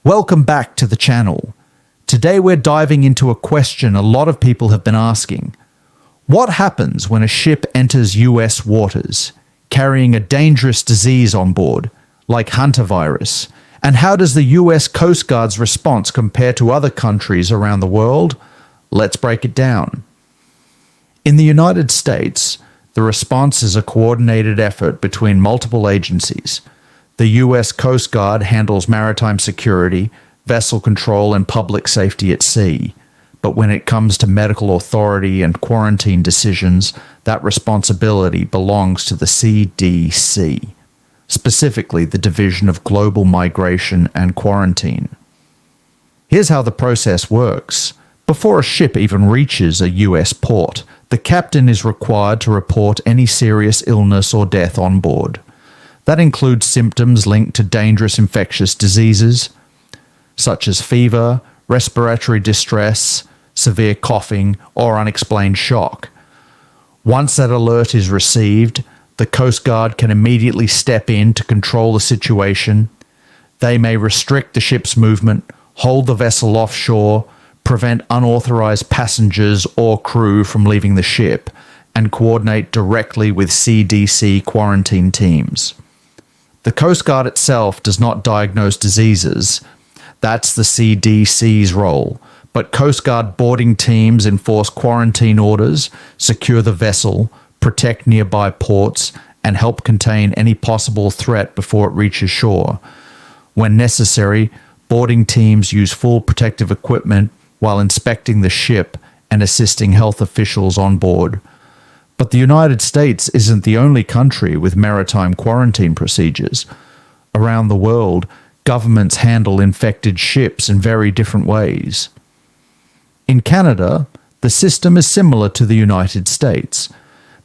Welcome back to the channel. Today we're diving into a question a lot of people have been asking. What happens when a ship enters US waters, carrying a dangerous disease on board, like Hantavirus? And how does the US Coast Guard's response compare to other countries around the world? Let's break it down. In the United States, the response is a coordinated effort between multiple agencies. The US Coast Guard handles maritime security, vessel control, and public safety at sea. But when it comes to medical authority and quarantine decisions, that responsibility belongs to the CDC, specifically the Division of Global Migration and Quarantine. Here's how the process works. Before a ship even reaches a US port, the captain is required to report any serious illness or death on board. That includes symptoms linked to dangerous infectious diseases, such as fever, respiratory distress, severe coughing, or unexplained shock. Once that alert is received, the Coast Guard can immediately step in to control the situation. They may restrict the ship's movement, hold the vessel offshore, prevent unauthorized passengers or crew from leaving the ship, and coordinate directly with CDC quarantine teams. The Coast Guard itself does not diagnose diseases. That's the CDC's role. But Coast Guard boarding teams enforce quarantine orders, secure the vessel, protect nearby ports, and help contain any possible threat before it reaches shore. When necessary, boarding teams use full protective equipment while inspecting the ship and assisting health officials on board. But the United States isn't the only country with maritime quarantine procedures. Around the world, governments handle infected ships in very different ways. In Canada, the system is similar to the United States.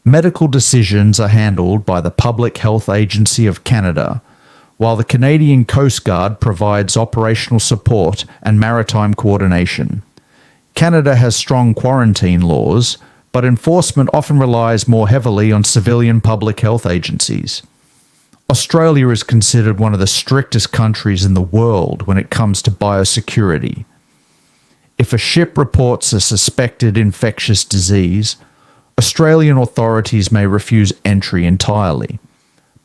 Medical decisions are handled by the Public Health Agency of Canada, while the Canadian Coast Guard provides operational support and maritime coordination. Canada has strong quarantine laws, but enforcement often relies more heavily on civilian public health agencies. Australia is considered one of the strictest countries in the world when it comes to biosecurity. If a ship reports a suspected infectious disease, Australian authorities may refuse entry entirely.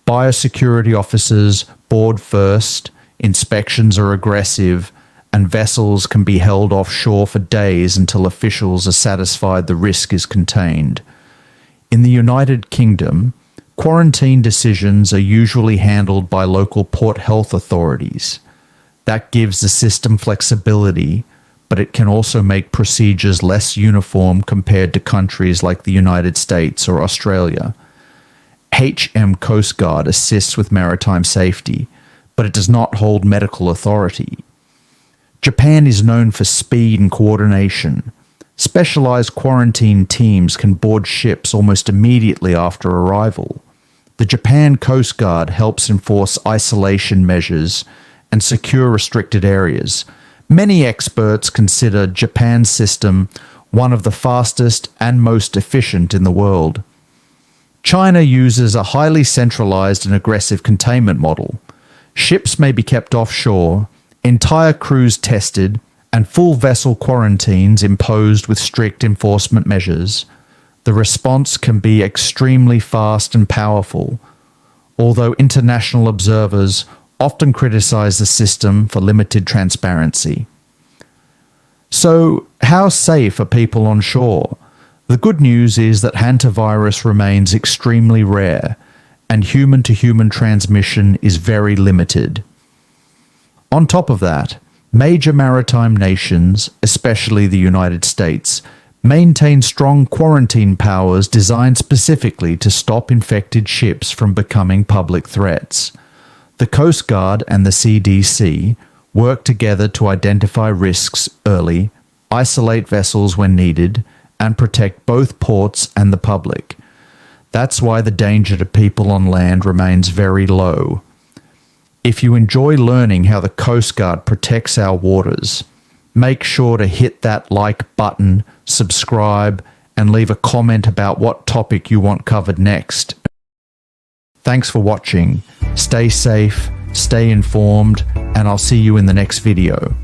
Biosecurity officers board first, inspections are aggressive, and vessels can be held offshore for days until officials are satisfied the risk is contained. In the United Kingdom, quarantine decisions are usually handled by local port health authorities. That gives the system flexibility, but it can also make procedures less uniform compared to countries like the United States or Australia. HM Coast Guard assists with maritime safety, but it does not hold medical authority. Japan is known for speed and coordination. Specialized quarantine teams can board ships almost immediately after arrival. The Japan Coast Guard helps enforce isolation measures and secure restricted areas. Many experts consider Japan's system one of the fastest and most efficient in the world. China uses a highly centralized and aggressive containment model. Ships may be kept offshore, entire crews tested, and full vessel quarantines imposed with strict enforcement measures. The response can be extremely fast and powerful, although international observers often criticize the system for limited transparency. So, how safe are people on shore? The good news is that hantavirus remains extremely rare, and human-to-human transmission is very limited. On top of that, major maritime nations, especially the United States, maintain strong quarantine powers designed specifically to stop infected ships from becoming public threats. The Coast Guard and the CDC work together to identify risks early, isolate vessels when needed, and protect both ports and the public. That's why the danger to people on land remains very low. If you enjoy learning how the Coast Guard protects our waters, make sure to hit that like button, subscribe, and leave a comment about what topic you want covered next. Thanks for watching. Stay safe, stay informed, and I'll see you in the next video.